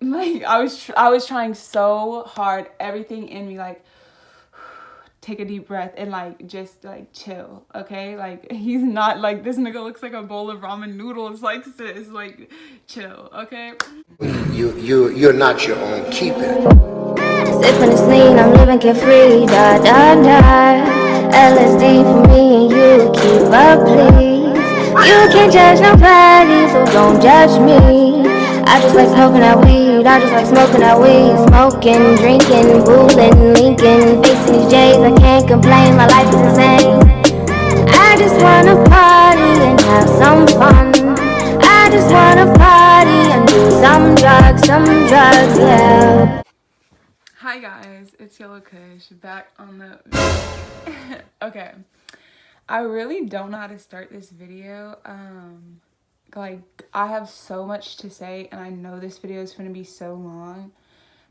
Like, I was trying so hard, everything in me, like, take a deep breath and like just like chill, okay? Like, he's not like, this nigga looks like a bowl of ramen noodles, like, sis, like, chill, okay? You're not your own keeper. Sipping this lean, I'm living carefree, da da da. LSD for me and you, keep up please. You can't judge nobody, so don't judge me. I just like smoking that weed, I just like smoking that weed. Smoking, drinking, booling, linking, facing these J's, I can't complain, my life is insane. I just wanna party and have some fun. I just wanna party and do some drugs, yeah. Hi guys, it's yellowkushh back on the okay. I really don't know how to start this video. Like, I have so much to say and I know this video is going to be so long,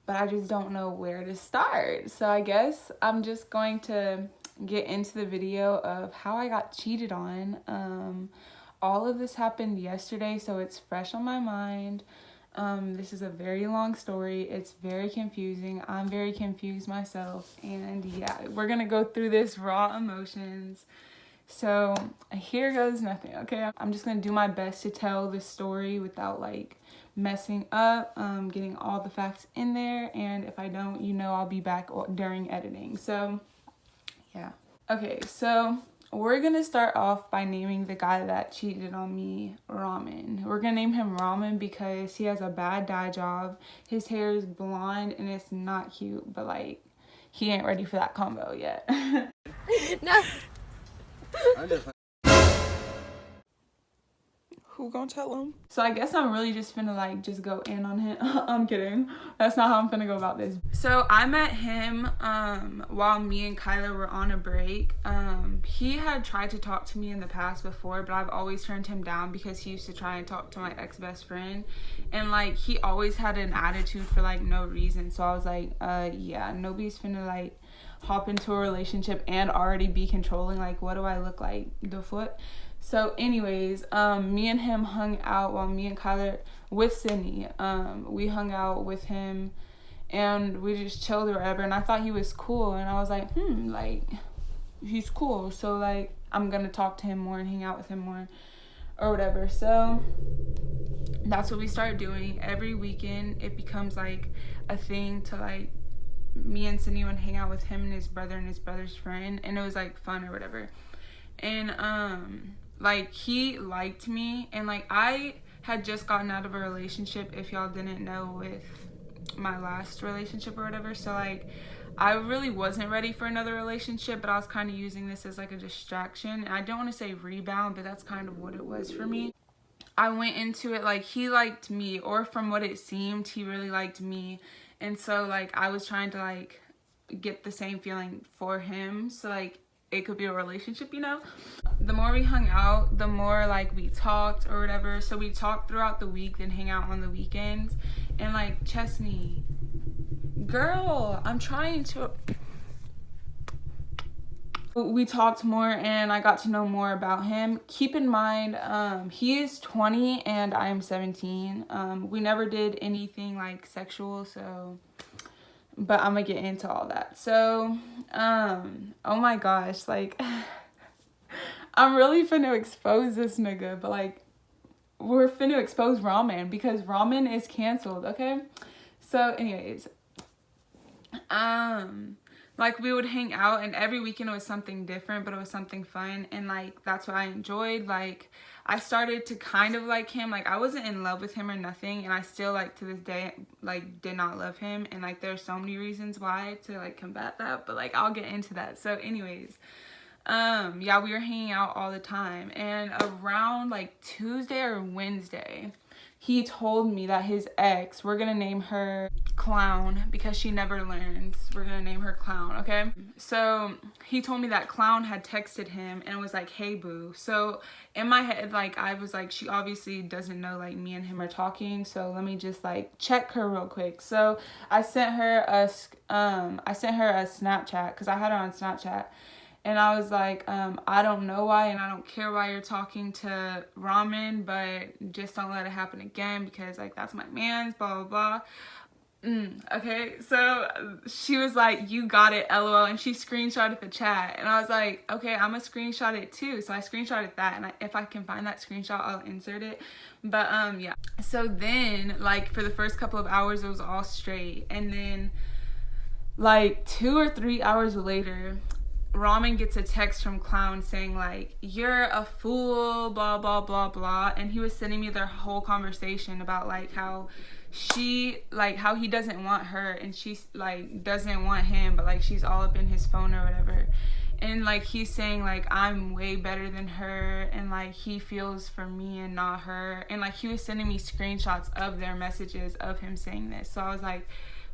but I just don't know where to start. So I guess I'm just going to get into the video of how I got cheated on. All of this happened yesterday, so it's fresh on my mind. This is a very long story. It's very confusing. I'm very confused myself. And yeah, we're going to go through this raw emotions. So here goes nothing, okay? I'm just going to do my best to tell this story without like messing up, getting all the facts in there. And if I don't, you know, I'll be back during editing. So yeah. Okay, so we're gonna start off by naming the guy that cheated on me Ramen. We're gonna name him Ramen because he has a bad dye job. His hair is blonde and it's not cute, but like, he ain't ready for that combo yet. No. Who gonna tell him? So I guess I'm really just finna like just go in on him. I'm kidding. That's not how I'm finna go about this. So I met him while me and Kyla were on a break. He had tried to talk to me in the past before, but I've always turned him down because he used to try and talk to my ex-best friend. And like, he always had an attitude for like no reason. So I was like, yeah, nobody's finna like hop into a relationship and already be controlling. Like, what do I look like? The foot? So anyways, me and him hung out while me and Kyler with Sydney. We hung out with him and we just chilled or whatever. And I thought he was cool. And I was like, like, he's cool. So like, I'm going to talk to him more and hang out with him more or whatever. So that's what we started doing. Every weekend, it becomes like a thing to like, me and Sydney would hang out with him and his brother and his brother's friend. And it was like fun or whatever. And, like, he liked me, and like, I had just gotten out of a relationship, if y'all didn't know, with my last relationship or whatever. So like, I really wasn't ready for another relationship, but I was kind of using this as like a distraction. And I don't want to say rebound, but that's kind of what it was for me. I went into it like he liked me, or from what it seemed, he really liked me. And so like, I was trying to like get the same feeling for him, so like it could be a relationship, you know. The more we hung out, the more like we talked or whatever. So we talked throughout the week, then hang out on the weekends. And like, Chesney, girl, I'm trying to. We talked more and I got to know more about him. Keep in mind, he is 20 and I am 17. We never did anything like sexual, so, but I'm gonna get into all that. So, oh my gosh, like, I'm really finna expose this nigga, but like, we're finna expose Ramen because Ramen is canceled, okay? So anyways, like, we would hang out and every weekend it was something different, but it was something fun. And like, that's what I enjoyed. Like, I started to kind of like him. Like, I wasn't in love with him or nothing. And I still like to this day, like, did not love him. And like, there's so many reasons why to like combat that, but like, I'll get into that. So anyways, yeah, we were hanging out all the time. And around like Tuesday or Wednesday, he told me that his ex, we're gonna name her Clown because she never learns. We're gonna name her Clown, okay? So he told me that Clown had texted him and was like, hey boo. So in my head, like, I was like, she obviously doesn't know like me and him are talking, so let me just like check her real quick. So I sent her a Snapchat because I had her on Snapchat. And I was like, I don't know why, and I don't care why you're talking to Ramen, but just don't let it happen again, because like that's my man's, blah blah blah. Okay, so she was like, you got it, LOL, and she screenshotted the chat, and I was like, okay, I'm gonna screenshot it too. So I screenshotted that, and if I can find that screenshot, I'll insert it. But yeah, so then like for the first couple of hours it was all straight, and then like 2 or 3 hours later, Ramen gets a text from Clown saying like, you're a fool, blah blah blah blah, and he was sending me their whole conversation about like how how he doesn't want her and she like doesn't want him, but like she's all up in his phone or whatever. And like he's saying like I'm way better than her, and like he feels for me and not her, and like he was sending me screenshots of their messages of him saying this. So I was like,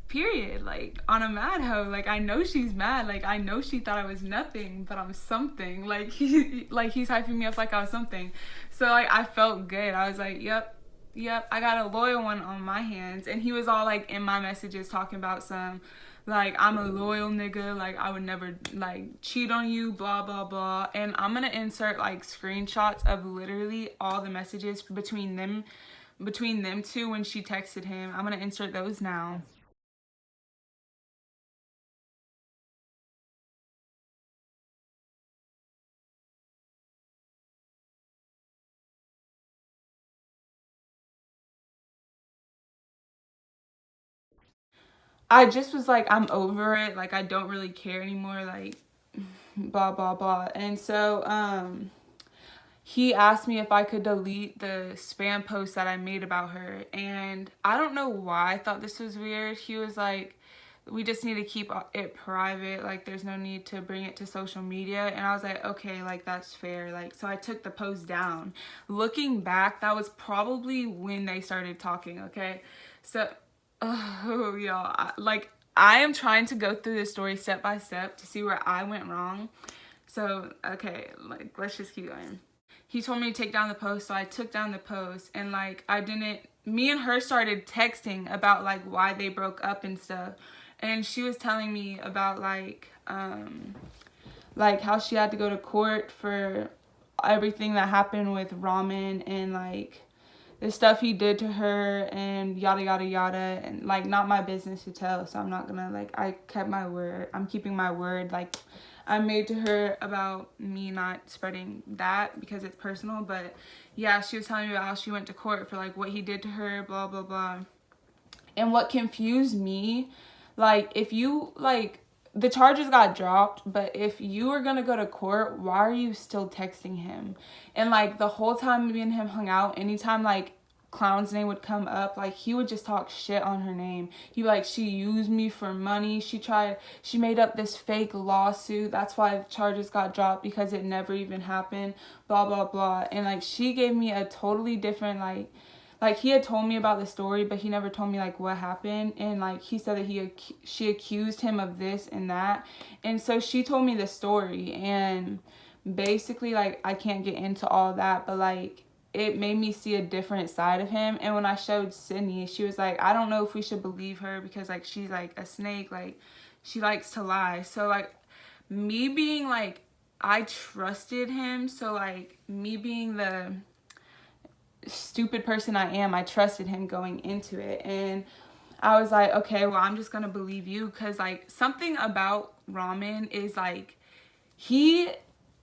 period, like on a mad hoe, like I know she's mad, like I know she thought I was nothing, but I'm something. Like he's hyping me up like I was something. So like I felt good. I was like, yep, I got a loyal one on my hands. And he was all like in my messages talking about some like, I'm a loyal nigga, like I would never like cheat on you, blah blah blah. And I'm gonna insert like screenshots of literally all the messages between them two when she texted him. I'm gonna insert those now. I just was like, I'm over it, like I don't really care anymore, like blah blah blah. And so he asked me if I could delete the spam post that I made about her, and I don't know why I thought this was weird. He was like, we just need to keep it private, like there's no need to bring it to social media. And I was like, okay, like that's fair. Like, so I took the post down. Looking back, that was probably when they started talking. Okay, so oh y'all, I am trying to go through this story step by step to see where I went wrong. So okay, like let's just keep going. He told me to take down the post, so I took down the post, and like me and her started texting about like why they broke up and stuff. And she was telling me about like how she had to go to court for everything that happened with Ramen, and like the stuff he did to her, and yada yada yada, and like not my business to tell, so I'm not gonna, like, I kept my word. I'm keeping my word, like I made to her about me not spreading that because it's personal. But yeah, she was telling me about how she went to court for like what he did to her, blah blah blah. And what confused me, like, if you like, the charges got dropped, but if you were gonna go to court, why are you still texting him? And like the whole time me and him hung out, anytime like Clown's name would come up, like he would just talk shit on her name. He'd be like, she used me for money, she made up this fake lawsuit, that's why the charges got dropped, because it never even happened, blah blah blah. And like she gave me a totally different, like he had told me about the story, but he never told me like what happened. And like he said that she accused him of this and that. And so she told me the story, and basically like I can't get into all that, but like it made me see a different side of him. And when I showed Sydney, she was like, I don't know if we should believe her, because like she's like a snake, like she likes to lie. So like me being like, I trusted him, so like me being the stupid person I am, I trusted him going into it. And I was like, okay, well, I'm just gonna believe you, because like something about Ramen is like, he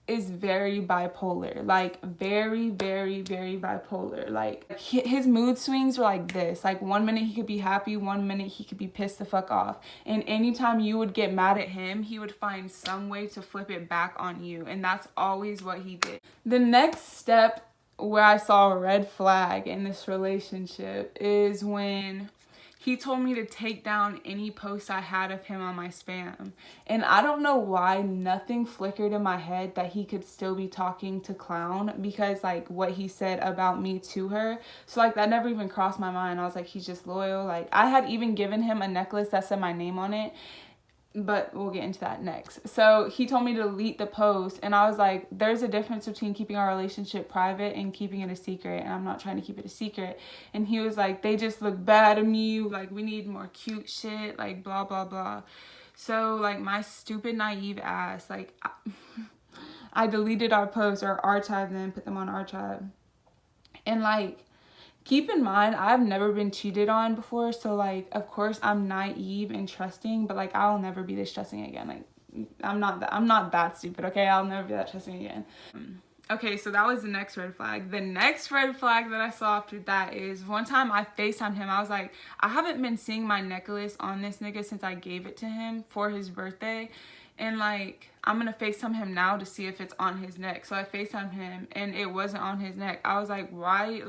is very bipolar, like very very very bipolar. Like his mood swings were like this, like one minute he could be happy, one minute he could be pissed the fuck off. And anytime you would get mad at him, he would find some way to flip it back on you, and that's always what he did. The next step where I saw a red flag in this relationship is when he told me to take down any posts I had of him on my spam. And I don't know why nothing flickered in my head that he could still be talking to Clown, because like what he said about me to her. So like that never even crossed my mind. I was like, he's just loyal. Like I had even given him a necklace that said my name on it, but we'll get into that next. So he told me to delete the post, and I was like, there's a difference between keeping our relationship private and keeping it a secret, and I'm not trying to keep it a secret. And he was like, they just look bad to me, like we need more cute shit, like blah blah blah. So like my stupid naive ass, like I deleted our posts or archived them, put them on archive. And like, keep in mind, I've never been cheated on before. So like, of course I'm naive and trusting, but like I'll never be this trusting again. Like I'm not that stupid, okay? I'll never be that trusting again. Okay, so that was the next red flag. The next red flag that I saw after that is one time I FaceTimed him. I was like, I haven't been seeing my necklace on this nigga since I gave it to him for his birthday. And like, I'm gonna FaceTime him now to see if it's on his neck. So I FaceTimed him and it wasn't on his neck. I was like, why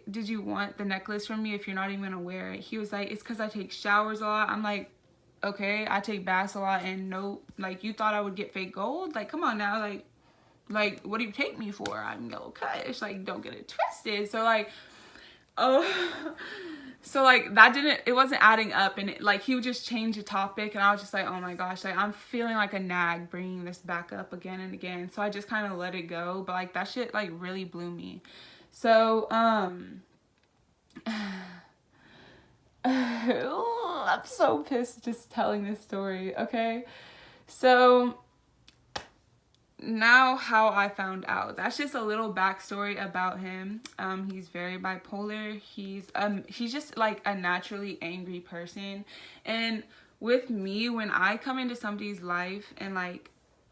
did you want the necklace from me if you're not even gonna wear it? He was like, it's because I take showers a lot. I'm like, okay, I take baths a lot, and no, like, you thought I would get fake gold? Like, come on now, like, what do you take me for? I'm yellowkushh. Like, don't get it twisted. So, like, so, like, it wasn't adding up. And, like, he would just change the topic. And I was just like, oh, my gosh. Like, I'm feeling like a nag bringing this back up again and again. So, I just kind of let it go. But, like, that shit, like, really blew me. So, I'm so pissed just telling this story, okay? So now how I found out. That's just a little backstory about him. He's very bipolar. He's just like a naturally angry person. And with me, when I come into somebody's life and like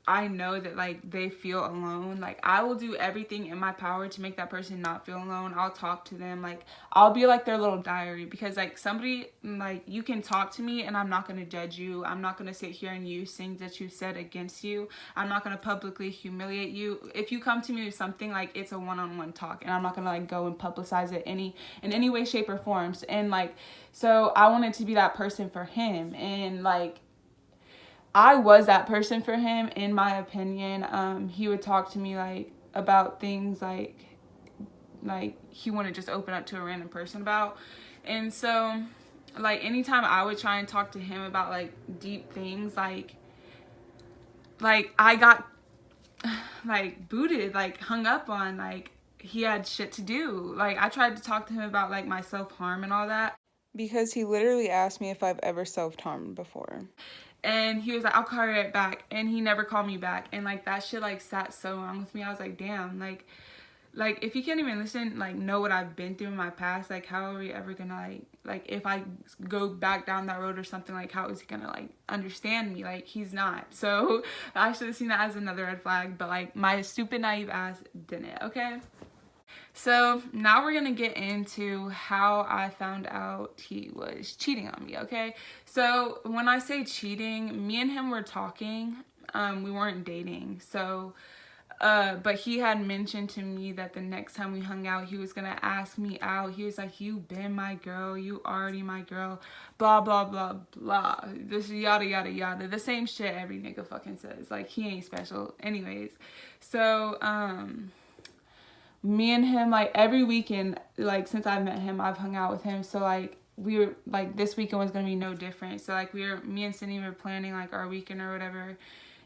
I know that like they feel alone, like I will do everything in my power to make that person not feel alone. I'll talk to them, like I'll be like their little diary, because like somebody, like you can talk to me and I'm not going to judge you. I'm not going to sit here and use things that you said against you. I'm not going to publicly humiliate you. If you come to me with something, like it's a one-on-one talk, and I'm not going to like go and publicize it in any way, shape, or forms. And like, so I wanted to be that person for him, and like I was that person for him, in my opinion. He would talk to me like about things like he wouldn't just open up to a random person about. And so like anytime I would try and talk to him about like deep things, like I got like booted, like hung up on, like he had shit to do. Like I tried to talk to him about like my self-harm and all that, because he literally asked me if I've ever self-harmed before. And he was like, I'll call you right back. And he never called me back. And like that shit like sat so wrong with me. I was like, damn, like if you can't even listen, like know what I've been through in my past, like how are we ever gonna like if I go back down that road or something, like how is he gonna like understand me? Like he's not. So I should have seen that as another red flag, but like my stupid naive ass didn't, okay? So now we're gonna get into how I found out he was cheating on me, okay? So when I say cheating, me and him were talking. We weren't dating. So, but he had mentioned to me that the next time we hung out, he was gonna ask me out. He was like, you been my girl, you already my girl, blah, blah, blah, blah. This yada, yada, yada. The same shit every nigga fucking says. Like, he ain't special. Anyways, so, me and him, like every weekend, like since I've met him, I've hung out with him. So like we were like, this weekend was gonna be no different. So like me and Sydney were planning like our weekend or whatever,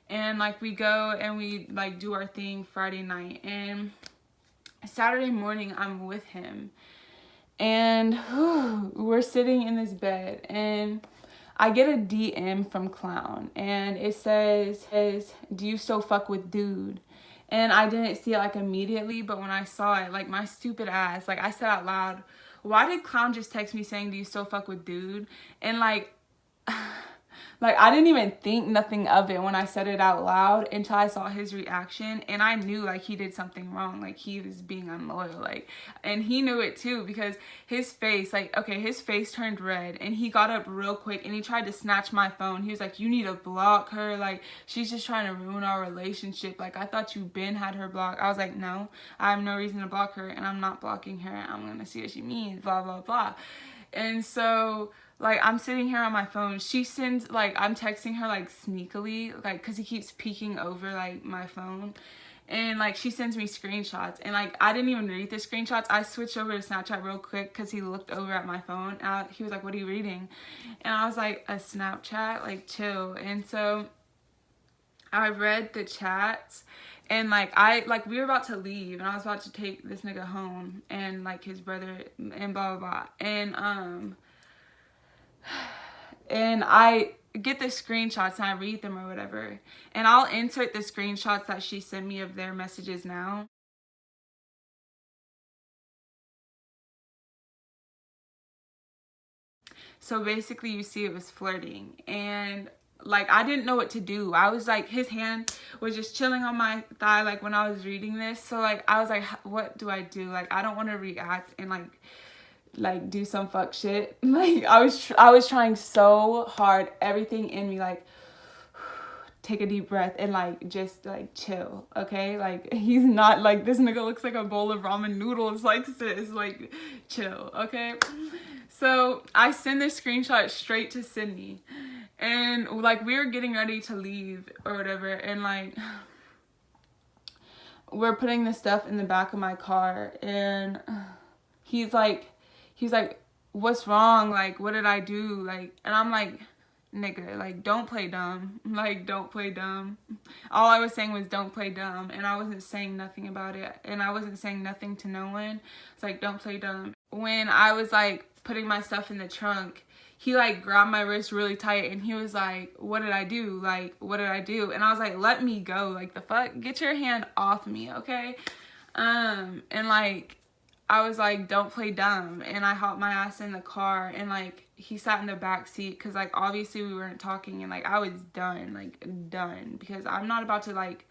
and like we go and we like do our thing Friday night, and Saturday morning I'm with him, and we're sitting in this bed, and I get a DM from Clown, and it says, do you still fuck with dude? And I didn't see it like immediately, but when I saw it, like my stupid ass, like I said out loud, why did Clown just text me saying, do you still fuck with dude? And like I didn't even think nothing of it when I said it out loud until I saw his reaction, and I knew like he did something wrong, like he was being unloyal, like, and he knew it too, because his face, like, okay, his face turned red, and he got up real quick and he tried to snatch my phone. He was like, you need to block her, like she's just trying to ruin our relationship, like I thought you been had her blocked. I was like, no, I have no reason to block her, and I'm not blocking her. I'm gonna see what she means, blah blah blah. And so like I'm sitting here on my phone, she sends, like I'm texting her like sneakily, like because he keeps peeking over like my phone, and like she sends me screenshots, and like I didn't even read the screenshots. I switched over to Snapchat real quick because he looked over at my phone, and he was like, what are you reading? And I was like, a Snapchat, like chill. And so I read the chats, and like we were about to leave, and I was about to take this nigga home, and like his brother, and blah blah blah, and I get the screenshots and I read them or whatever. And I'll insert the screenshots that she sent me of their messages now. So basically you see it was flirting, and like I didn't know what to do. I was like, his hand was just chilling on my thigh like when I was reading this. So like I was like, what do I do? Like I don't want to react and like do some fuck shit. Like I was trying so hard, everything in me, like take a deep breath and like just like chill, okay? Like he's not like, this nigga looks like a bowl of ramen noodles, like sis, like chill, okay? So I send this screenshot straight to Sydney, and like we were getting ready to leave or whatever, and like we're putting the stuff in the back of my car, and he's like, what's wrong? Like, what did I do? Like, and I'm like, nigga, like, don't play dumb. Like, don't play dumb. All I was saying was don't play dumb, and I wasn't saying nothing about it, and I wasn't saying nothing to no one. It's like, don't play dumb. When I was like putting my stuff in the trunk, he like grabbed my wrist really tight, and he was like, what did I do? Like, what did I do? And I was like, let me go. Like, the fuck? Get your hand off me, okay? And like, I was like, don't play dumb. And I hopped my ass in the car, and like he sat in the back seat because like obviously we weren't talking, and like I was done, like done, because I'm not about to like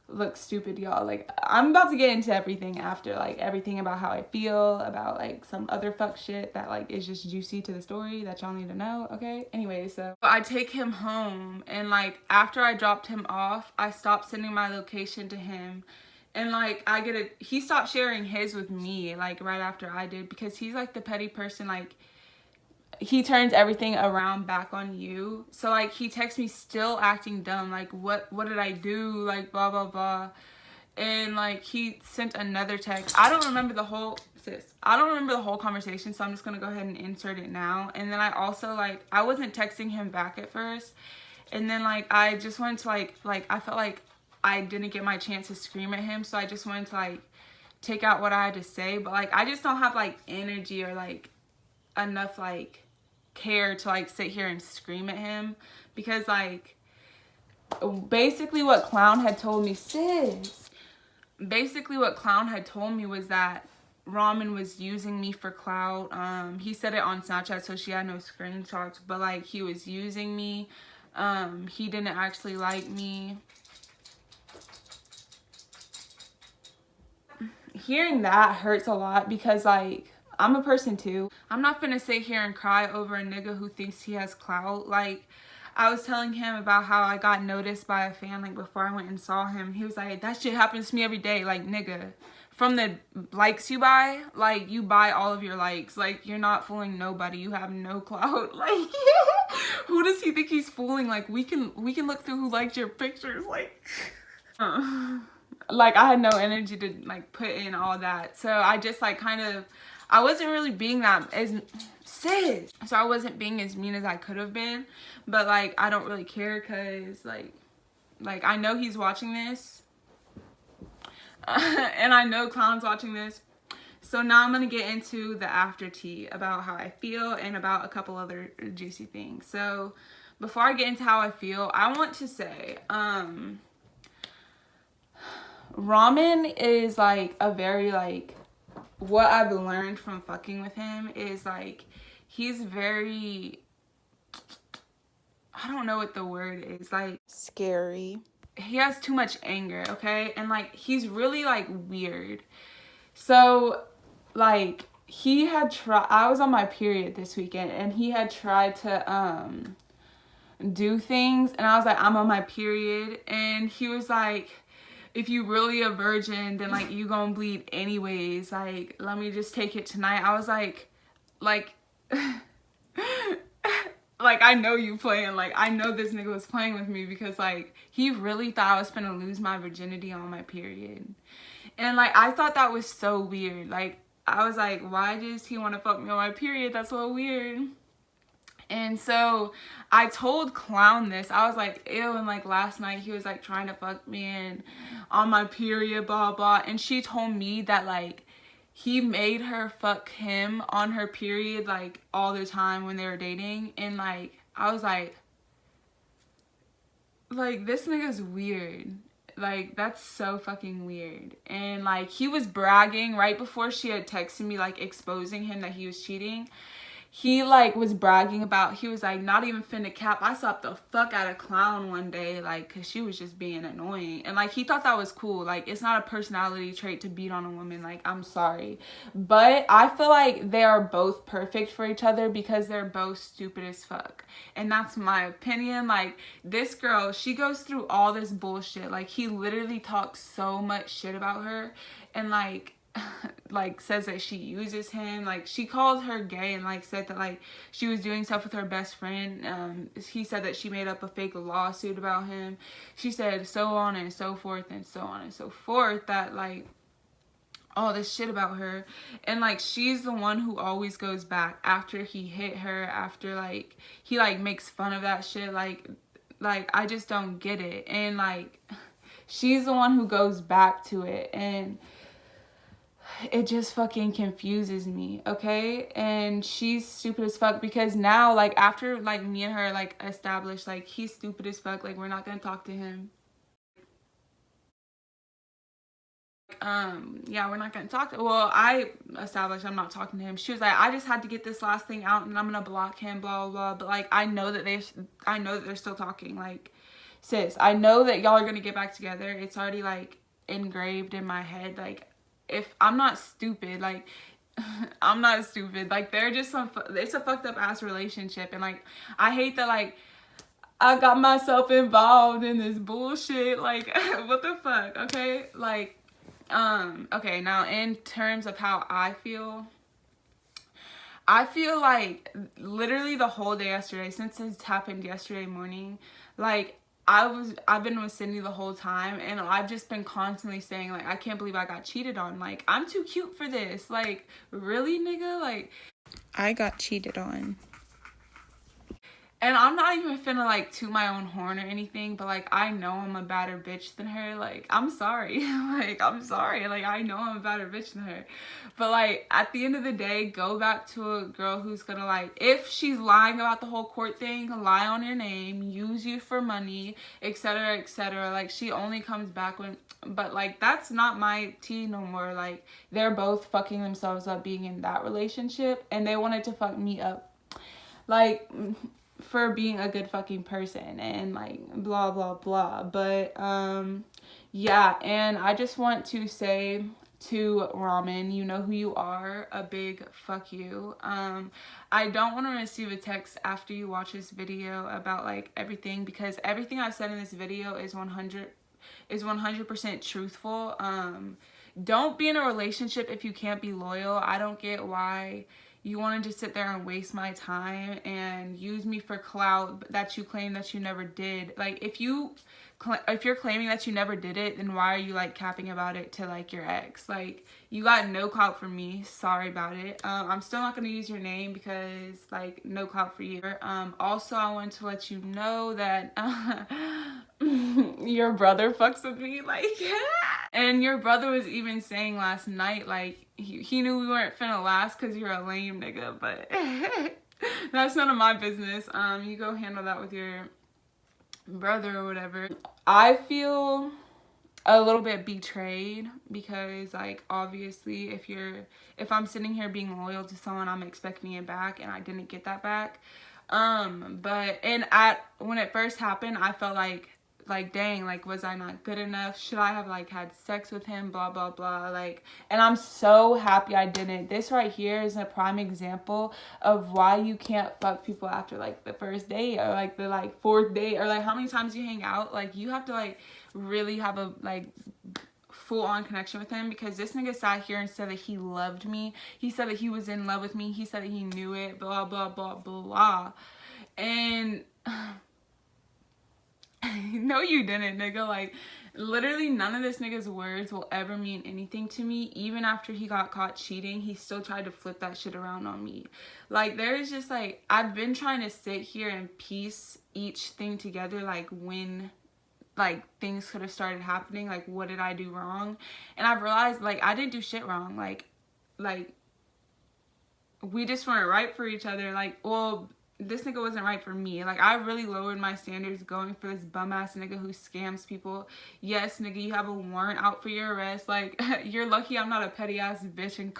look stupid, y'all. Like I'm about to get into everything after, like everything about how I feel about like some other fuck shit that like is just juicy to the story that y'all need to know, okay? Anyway, so I take him home, and like after I dropped him off, I stopped sending my location to him. And like he stopped sharing his with me like right after I did, because he's like the petty person, like he turns everything around back on you. So like he texts me still acting dumb, like what did I do, like blah blah blah. And like he sent another text. I don't remember the whole conversation, so I'm just gonna go ahead and insert it now. And then I also like, I wasn't texting him back at first, and then like I just wanted to like I felt like I didn't get my chance to scream at him, so I just wanted to like take out what I had to say. But like I just don't have like energy or like enough like care to like sit here and scream at him, because like basically what Clown had told me, basically what Clown had told me was that Ramen was using me for clout. He said it on Snapchat, so she had no screenshots, but like he was using me. He didn't actually like me. Hearing that hurts a lot, because like I'm a person too. I'm not gonna sit here and cry over a nigga who thinks he has clout. Like I was telling him about how I got noticed by a fan like before I went and saw him. He was like, that shit happens to me every day. Like, nigga, from the likes you buy, like you buy all of your likes. Like you're not fooling nobody. You have no clout. Like who does he think he's fooling? Like we can look through who liked your pictures. Like like I had no energy to like put in all that. So I just like I wasn't really being that as sis. So I wasn't being as mean as I could have been, but like I don't really care, because like I know he's watching this and I know Clown's watching this. So now I'm gonna get into the after tea about how I feel and about a couple other juicy things. So before I get into how I feel, I want to say Ramen is like a very like, what I've learned from fucking with him is like he's very, I don't know what the word is, like Scary. He has too much anger, okay? And like he's really like weird. So like he had tried, I was on my period this weekend, and he had tried to do things, and I was like, I'm on my period, and he was like, if you really a virgin, then like you gonna bleed anyways, like let me just take it tonight. I was like like I know you playing, like I know this nigga was playing with me, because like he really thought I was gonna lose my virginity on my period. And like I thought that was so weird. Like I was like, why does he want to fuck me on my period? That's so weird. And so I told Clown this. I was like, ew, and like last night he was like trying to fuck me and on my period, blah blah. And she told me that like he made her fuck him on her period like all the time when they were dating. And like I was like, like, this nigga's weird. Like, that's so fucking weird. And, like, he was bragging right before she had texted me, like, exposing him that he was cheating. He, like, was bragging about, he was, like, not even finna cap. I slapped the fuck out of Clown one day, like, because she was just being annoying. And, like, he thought that was cool. Like, it's not a personality trait to beat on a woman. Like, I'm sorry. But I feel like they are both perfect for each other because they're both stupid as fuck. And that's my opinion. Like, this girl, she goes through all this bullshit. Like, he literally talks so much shit about her. And, like says that she uses him. Like, she called her gay and, like, said that, like, she was doing stuff with her best friend. He said that she made up a fake lawsuit about him. She said so on and so forth and so on and so forth, that, like, all this shit about her. And, like, she's the one who always goes back after he hit her, after, like, he, like, makes fun of that shit. Like I just don't get it. And, like, she's the one who goes back to it, and it just fucking confuses me, okay? And she's stupid as fuck, because now, like, after, like, me and her, like, established, like, he's stupid as fuck, like, we're not gonna talk to him. Yeah, we're not gonna talk to, well, I established I'm not talking to him. She was like, I just had to get this last thing out and I'm gonna block him, blah, blah, blah. But, like, I know that they're still talking. Like, sis, I know that y'all are gonna get back together. It's already, like, engraved in my head. Like, if I'm not stupid, like, I'm not stupid. Like, they're just it's a fucked up ass relationship. And, like, I hate that, like, I got myself involved in this bullshit. Like, what the fuck, okay? Like, okay, now in terms of how I feel like literally the whole day yesterday, since this happened yesterday morning, like, I've been with Sydney the whole time, and I've just been constantly saying, like, I can't believe I got cheated on. Like, I'm too cute for this. Like, really, nigga? Like, I got cheated on. And I'm not even finna, like, toot my own horn or anything, but, like, I know I'm a badder bitch than her. Like, I'm sorry. Like, I'm sorry. Like, I know I'm a badder bitch than her. But, like, at the end of the day, go back to a girl who's gonna, like, if she's lying about the whole court thing, lie on your name, use you for money, etc., etc. Like, she only comes back when, but, like, that's not my tea no more. Like, they're both fucking themselves up being in that relationship, and they wanted to fuck me up. Like, for being a good fucking person and, like, blah blah blah. But yeah, and I just want to say to Ramen, you know who you are, a big fuck you. I don't want to receive a text after you watch this video about, like, everything, because everything I've said in this video is 100% truthful. Don't be in a relationship if you can't be loyal. I don't get why you want to just sit there and waste my time and use me for clout that you claim that you never did. Like, if you're claiming that you never did it, then why are you, like, capping about it to, like, your ex? Like, you got no clout from me. Sorry about it. I'm still not going to use your name because, like, no clout for you. Also, I want to let you know that your brother fucks with me. Like, and your brother was even saying last night, like, he knew we weren't finna last because you're a lame nigga, but that's none of my business. You go handle that with your brother or whatever. I feel a little bit betrayed because, like, obviously if I'm sitting here being loyal to someone, I'm expecting it back, and I didn't get that back. When it first happened, I felt like, dang, like, was I not good enough? Should I have, like, had sex with him? Blah, blah, blah. Like, and I'm so happy I didn't. This right here is a prime example of why you can't fuck people after, like, the first date or, like, the, like, fourth date or, like, how many times you hang out. Like, you have to, like, really have a, like, full-on connection with him, because this nigga sat here and said that he loved me. He said that he was in love with me. He said that he knew it, blah, blah, blah, blah. And no, you didn't, nigga. Like, literally none of this nigga's words will ever mean anything to me. Even after he got caught cheating, he still tried to flip that shit around on me. Like, there's just, like, I've been trying to sit here and piece each thing together, like, when, like, things could have started happening. Like, what did I do wrong? And I've realized, like, I didn't do shit wrong. Like we just weren't right for each other. Like, well, this nigga wasn't right for me. Like, I really lowered my standards going for this bum ass nigga who scams people. Yes, nigga, you have a warrant out for your arrest. Like, you're lucky I'm not a petty ass bitch and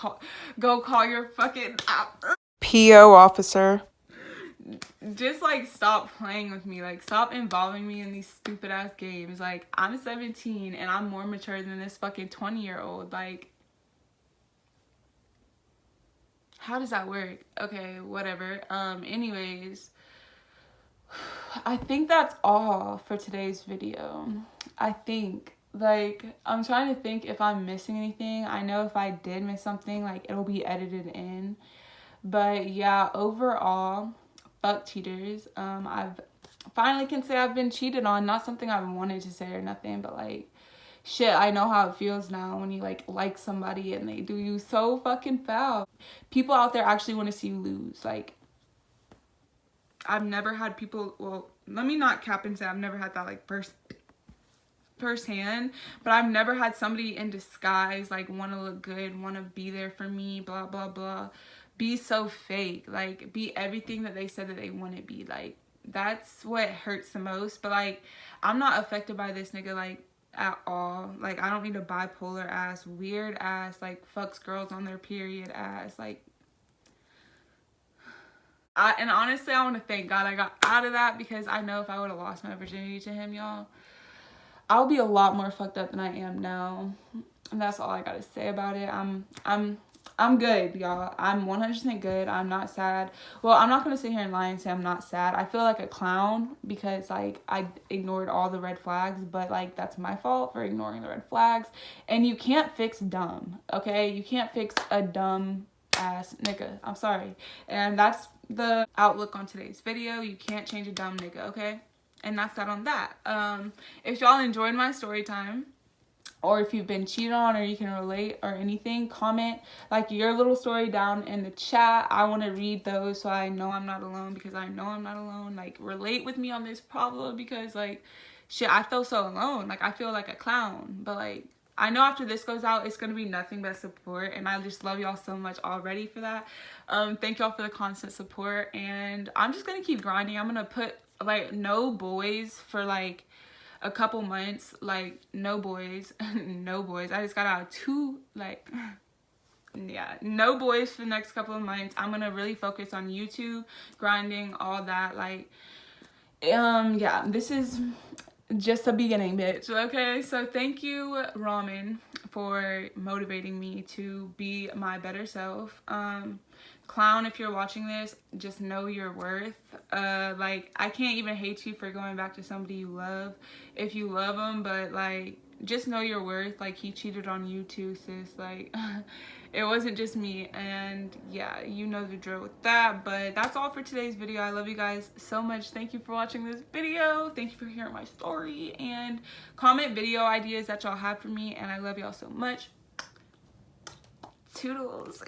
go call your fucking PO officer. Just like stop playing with me. Like, stop involving me in these stupid ass games. Like, I'm 17 and I'm more mature than this fucking 20-year-old. Like, how does that work? Okay, whatever. Anyways, I think that's all for today's video. I think, like, I'm trying to think if I'm missing anything. I know if I did miss something, like, it'll be edited in. But yeah, overall, fuck cheaters. I've finally can say I've been cheated on. Not something I've wanted to say or nothing, but like, shit, I know how it feels now when you like somebody and they do you so fucking foul. People out there actually want to see you lose. Like, I've never had people, well, let me not cap and say I've never had that like firsthand, but I've never had somebody in disguise like want to look good, want to be there for me, blah blah blah, be so fake, like be everything that they said that they wouldn't be. Like, that's what hurts the most. But like, I'm not affected by this nigga like at all. Like, I don't need a bipolar ass, weird ass, like fucks girls on their period ass. Like, and honestly, I want to thank God I got out of that, because I know if I would have lost my virginity to him, y'all, I'll be a lot more fucked up than I am now. And that's all I gotta say about it. I'm good, y'all. I'm 100% good. I'm not sad. Well, I'm not gonna sit here and lie and say I'm not sad. I feel like a clown because like I ignored all the red flags, but like that's my fault for ignoring the red flags. And you can't fix dumb, okay? You can't fix a dumb ass nigga. I'm sorry. And that's the outlook on today's video. You can't change a dumb nigga, okay? And that's that on that. If y'all enjoyed my story time, or if you've been cheated on or you can relate or anything, comment like your little story down in the chat. I want to read those so I know I'm not alone, because I know I'm not alone. Like, relate with me on this problem, because like, shit, I feel so alone. Like, I feel like a clown. But like, I know after this goes out, it's going to be nothing but support. And I just love y'all so much already for that. Thank y'all for the constant support. And I'm just going to keep grinding. I'm going to put like no boys for like a couple months. Like, no boys. No boys. I just got out of 2, like, yeah, no boys for the next couple of months. I'm going to really focus on YouTube, grinding, all that. Like, yeah, this is just the beginning, bitch. Okay, so thank you, Ramen, for motivating me to be my better self. Clown, if you're watching this, just know your worth. Like, I can't even hate you for going back to somebody you love if you love them, but like, just know your worth. Like, he cheated on you too, sis. Like, it wasn't just me. And yeah, you know the drill with that. But that's all for today's video. I love you guys so much. Thank you for watching this video. Thank you for hearing my story, and comment video ideas that y'all have for me. And I love y'all so much. Toodles.